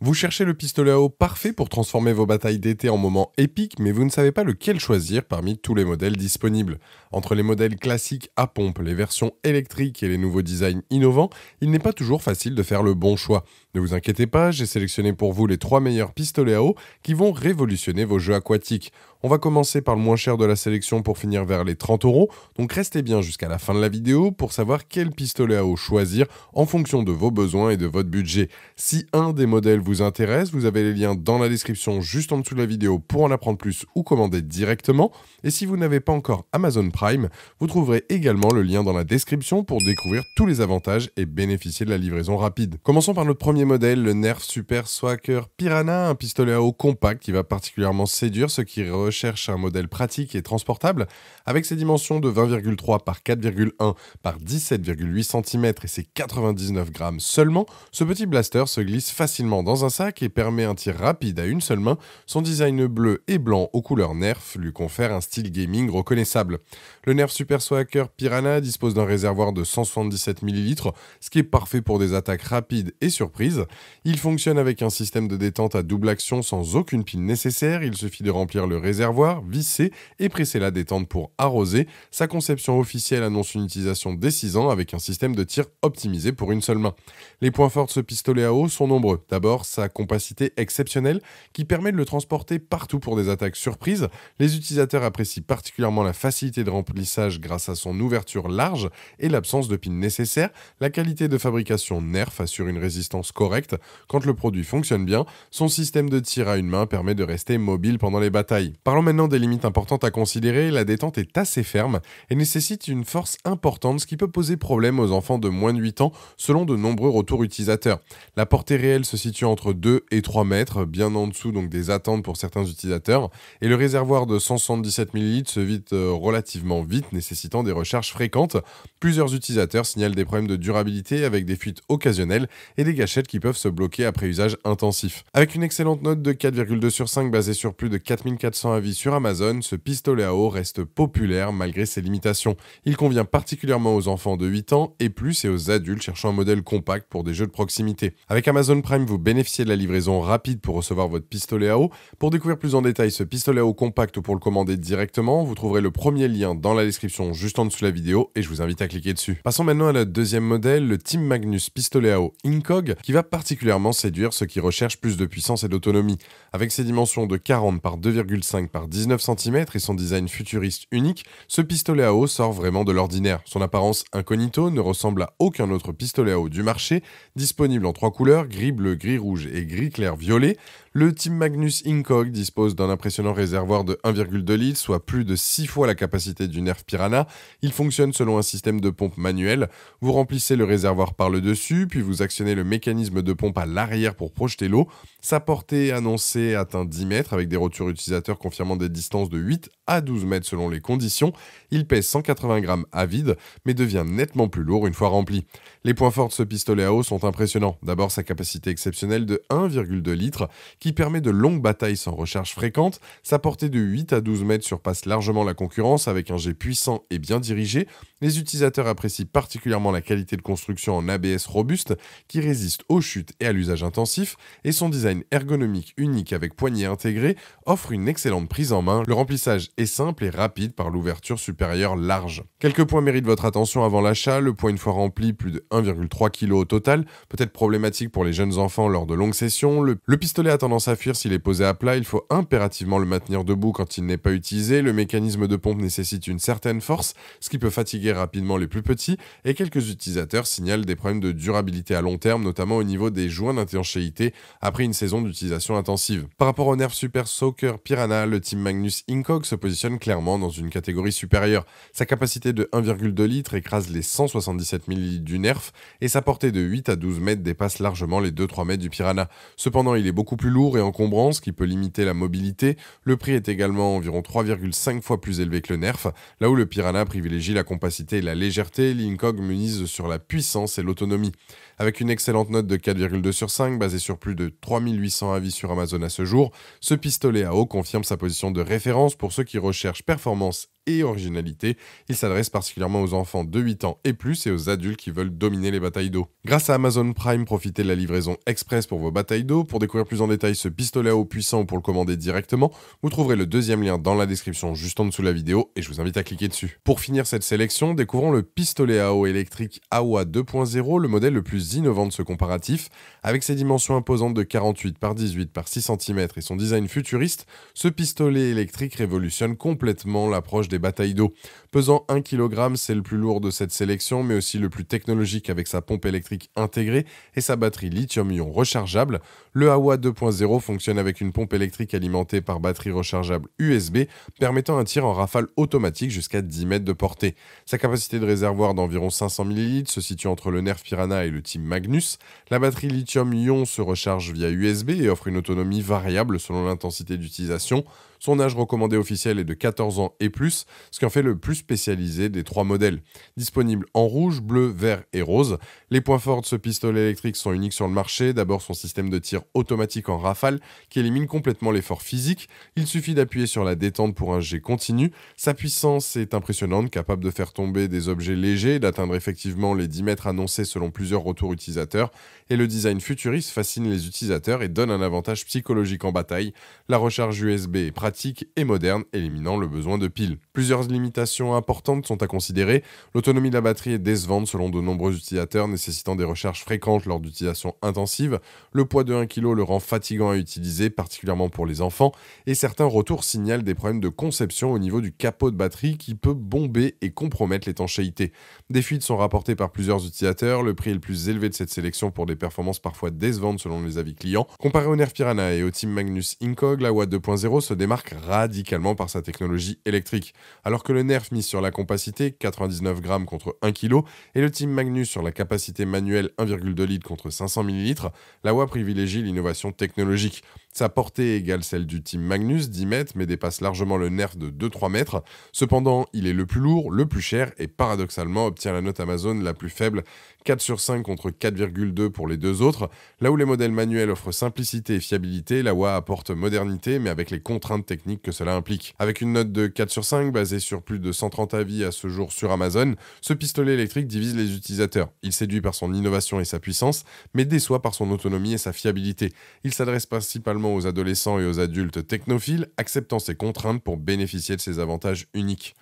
Vous cherchez le pistolet à eau parfait pour transformer vos batailles d'été en moments épiques, mais vous ne savez pas lequel choisir parmi tous les modèles disponibles. Entre les modèles classiques à pompe, les versions électriques et les nouveaux designs innovants, il n'est pas toujours facile de faire le bon choix. Ne vous inquiétez pas, j'ai sélectionné pour vous les 3 meilleurs pistolets à eau qui vont révolutionner vos jeux aquatiques. On va commencer par le moins cher de la sélection pour finir vers les 30 euros, donc restez bien jusqu'à la fin de la vidéo pour savoir quel pistolet à eau choisir en fonction de vos besoins et de votre budget. Si un des modèles vous intéresse, vous avez les liens dans la description juste en dessous de la vidéo pour en apprendre plus ou commander directement. Et si vous n'avez pas encore Amazon Prime, vous trouverez également le lien dans la description pour découvrir tous les avantages et bénéficier de la livraison rapide. Commençons par notre premier modèle, le Nerf Super Soaker Piranha, un pistolet à eau compact qui va particulièrement séduire ceux qui recherchent un modèle pratique et transportable. Avec ses dimensions de 20,3 par 4,1 par 17,8 cm et ses 99 grammes seulement, ce petit blaster se glisse facilement dans un sac et permet un tir rapide à une seule main. Son design bleu et blanc aux couleurs Nerf lui confère un style gaming reconnaissable. Le Nerf Super Soaker Piranha dispose d'un réservoir de 177 ml, ce qui est parfait pour des attaques rapides et surprises. Il fonctionne avec un système de détente à double action sans aucune pile nécessaire. Il suffit de remplir le réservoir, visser et presser la détente pour arroser. Sa conception officielle annonce une utilisation dès 6 ans avec un système de tir optimisé pour une seule main. Les points forts de ce pistolet à eau sont nombreux. D'abord, sa compacité exceptionnelle qui permet de le transporter partout pour des attaques surprises. Les utilisateurs apprécient particulièrement la facilité de remplissage grâce à son ouverture large et l'absence de pile nécessaire. La qualité de fabrication Nerf assure une résistance correcte. Quand le produit fonctionne bien, son système de tir à une main permet de rester mobile pendant les batailles. Parlons maintenant des limites importantes à considérer. La détente est assez ferme et nécessite une force importante, ce qui peut poser problème aux enfants de moins de 8 ans selon de nombreux retours utilisateurs. La portée réelle se situe entre 2 et 3 mètres, bien en dessous donc des attentes pour certains utilisateurs, et le réservoir de 177 ml se vide relativement vite, nécessitant des recharges fréquentes. Plusieurs utilisateurs signalent des problèmes de durabilité avec des fuites occasionnelles et des gâchettes qui peuvent se bloquer après usage intensif. Avec une excellente note de 4,2 sur 5 basée sur plus de 4400 avis sur Amazon, ce pistolet à eau reste populaire malgré ses limitations. Il convient particulièrement aux enfants de 8 ans et plus et aux adultes cherchant un modèle compact pour des jeux de proximité. Avec Amazon Prime, vous bénéficiez de la livraison rapide pour recevoir votre pistolet à eau. Pour découvrir plus en détail ce pistolet à eau compact ou pour le commander directement, vous trouverez le premier lien dans la description juste en dessous de la vidéo et je vous invite à cliquer dessus. Passons maintenant à notre deuxième modèle, le Team Magnus pistolet à eau Incog, qui va particulièrement séduire ceux qui recherchent plus de puissance et d'autonomie. Avec ses dimensions de 40 par 2,5 par 19 cm et son design futuriste unique, ce pistolet à eau sort vraiment de l'ordinaire. Son apparence incognito ne ressemble à aucun autre pistolet à eau du marché, disponible en 3 couleurs, gris bleu, gris rouge et gris clair violet. Le Team Magnus Incog dispose d'un impressionnant réservoir de 1,2 litres, soit plus de 6 fois la capacité du Nerf Piranha. Il fonctionne selon un système de pompe manuel. Vous remplissez le réservoir par le dessus, puis vous actionnez le mécanisme de pompe à l'arrière pour projeter l'eau. Sa portée annoncée atteint 10 mètres avec des retours utilisateurs confirmant des distances de 8 à 12 mètres selon les conditions. Il pèse 180 grammes à vide, mais devient nettement plus lourd une fois rempli. Les points forts de ce pistolet à eau sont impressionnants. D'abord sa capacité exceptionnelle de 1,2 litres qui permet de longues batailles sans recharge fréquente. Sa portée de 8 à 12 mètres surpasse largement la concurrence avec un jet puissant et bien dirigé. Les utilisateurs apprécient particulièrement la qualité de construction en ABS robuste qui résiste aux chutes et à l'usage intensif, et son design ergonomique unique avec poignée intégrée offre une excellente prise en main. Le remplissage est simple et rapide par l'ouverture supérieure large. Quelques points méritent votre attention avant l'achat. Le poids une fois rempli, plus de 1,3 kg au total, peut être problématique pour les jeunes enfants lors de longues sessions. Le pistolet a tendance à fuir s'il est posé à plat, il faut impérativement le maintenir debout quand il n'est pas utilisé. Le mécanisme de pompe nécessite une certaine force, ce qui peut fatiguer rapidement les plus petits, et quelques utilisateurs signalent des problèmes de durabilité à long terme, notamment au niveau des joints d'étanchéité après une saison d'utilisation intensive. Par rapport au Nerf Super Soaker Piranha, le Team Magnus Incog se positionne clairement dans une catégorie supérieure. Sa capacité de 1,2 litres écrase les 177 ml du Nerf et sa portée de 8 à 12 mètres dépasse largement les 2-3 mètres du Piranha. Cependant, il est beaucoup plus lourd et encombrant, ce qui peut limiter la mobilité. Le prix est également environ 3,5 fois plus élevé que le Nerf. Là où le Piranha privilégie la compacité et la légèreté, l'Incog mise sur la puissance et l'autonomie. Avec une excellente note de 4,2 sur 5, basée sur plus de 3800 avis sur Amazon à ce jour, ce pistolet à eau confirme sa position de référence pour ceux qui recherchent performance et originalité. Il s'adresse particulièrement aux enfants de 8 ans et plus et aux adultes qui veulent dominer les batailles d'eau. Grâce à Amazon Prime, profitez de la livraison express pour vos batailles d'eau. Pour découvrir plus en détail ce pistolet à eau puissant ou pour le commander directement, vous trouverez le deuxième lien dans la description juste en dessous de la vidéo et je vous invite à cliquer dessus. Pour finir cette sélection, découvrons le pistolet à eau électrique AOA 2.0, le modèle le plus innovant de ce comparatif. Avec ses dimensions imposantes de 48 par 18 par 6 cm et son design futuriste, ce pistolet électrique révolutionne complètement l'approche des batailles d'eau. Pesant 1 kg, c'est le plus lourd de cette sélection, mais aussi le plus technologique avec sa pompe électrique intégrée et sa batterie lithium-ion rechargeable. Le AOA 2.0 fonctionne avec une pompe électrique alimentée par batterie rechargeable USB, permettant un tir en rafale automatique jusqu'à 10 mètres de portée. Sa capacité de réservoir d'environ 500 ml se situe entre le Nerf Piranha et le Team Magnus. La batterie lithium-ion se recharge via USB et offre une autonomie variable selon l'intensité d'utilisation. Son âge recommandé officiel est de 14 ans et plus, ce qui en fait le plus spécialisé des 3 modèles. Disponible en rouge, bleu, vert et rose. Les points forts de ce pistolet électrique sont uniques sur le marché. D'abord son système de tir automatique en rafale qui élimine complètement l'effort physique. Il suffit d'appuyer sur la détente pour un jet continu. Sa puissance est impressionnante, capable de faire tomber des objets légers et d'atteindre effectivement les 10 mètres annoncés selon plusieurs retours utilisateurs. Et le design futuriste fascine les utilisateurs et donne un avantage psychologique en bataille. La recharge USB est pratique et moderne, éliminant le besoin de piles. Plusieurs limitations importantes sont à considérer. L'autonomie de la batterie est décevante selon de nombreux utilisateurs, nécessitant des recharges fréquentes lors d'utilisation intensive. Le poids de 1 kg le rend fatigant à utiliser, particulièrement pour les enfants, et certains retours signalent des problèmes de conception au niveau du capot de batterie qui peut bomber et compromettre l'étanchéité. Des fuites sont rapportées par plusieurs utilisateurs. Le prix est le plus élevé de cette sélection pour des performances parfois décevantes selon les avis clients. Comparé au Nerf Piranha et au Team Magnus Incog, la AOA 2.0 se démarque radicalement par sa technologie électrique. Alors que le Nerf mise sur la compacité, 99 grammes contre 1 kg, et le Team Magnus sur la capacité manuelle 1,2 litres contre 500 ml, la AOA privilégie l'innovation technologique. Sa portée égale celle du Team Magnus, 10 mètres, mais dépasse largement le Nerf de 2-3 mètres. Cependant, il est le plus lourd, le plus cher et paradoxalement obtient la note Amazon la plus faible, 4 sur 5 contre 4,2 pour les deux autres. Là où les modèles manuels offrent simplicité et fiabilité, la AOA apporte modernité, mais avec les contraintes techniques que cela implique. Avec une note de 4 sur 5 basée sur plus de 130 avis à ce jour sur Amazon, ce pistolet électrique divise les utilisateurs. Il séduit par son innovation et sa puissance, mais déçoit par son autonomie et sa fiabilité. Il s'adresse principalement aux adolescents et aux adultes technophiles, acceptant ces contraintes pour bénéficier de ses avantages uniques.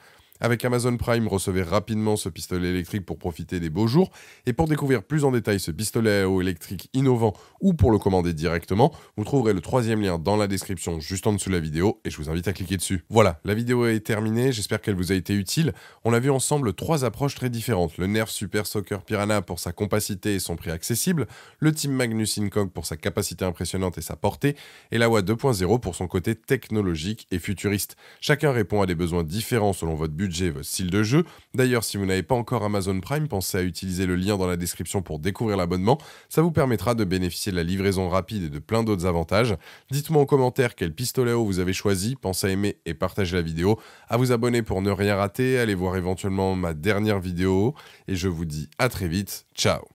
Avec Amazon Prime, recevez rapidement ce pistolet électrique pour profiter des beaux jours. Et pour découvrir plus en détail ce pistolet à eau électrique innovant ou pour le commander directement, vous trouverez le 3e lien dans la description juste en dessous de la vidéo et je vous invite à cliquer dessus. Voilà, la vidéo est terminée, j'espère qu'elle vous a été utile. On a vu ensemble 3 approches très différentes. Le Nerf Super Soaker Piranha pour sa compacité et son prix accessible, le Team Magnus Incog pour sa capacité impressionnante et sa portée, et la AOA 2.0 pour son côté technologique et futuriste. Chacun répond à des besoins différents selon votre budget, votre style de jeu. D'ailleurs, si vous n'avez pas encore Amazon Prime, pensez à utiliser le lien dans la description pour découvrir l'abonnement. Ça vous permettra de bénéficier de la livraison rapide et de plein d'autres avantages. Dites-moi en commentaire quel pistolet à eau vous avez choisi. Pensez à aimer et partager la vidéo, à vous abonner pour ne rien rater, allez voir éventuellement ma dernière vidéo et je vous dis à très vite. Ciao.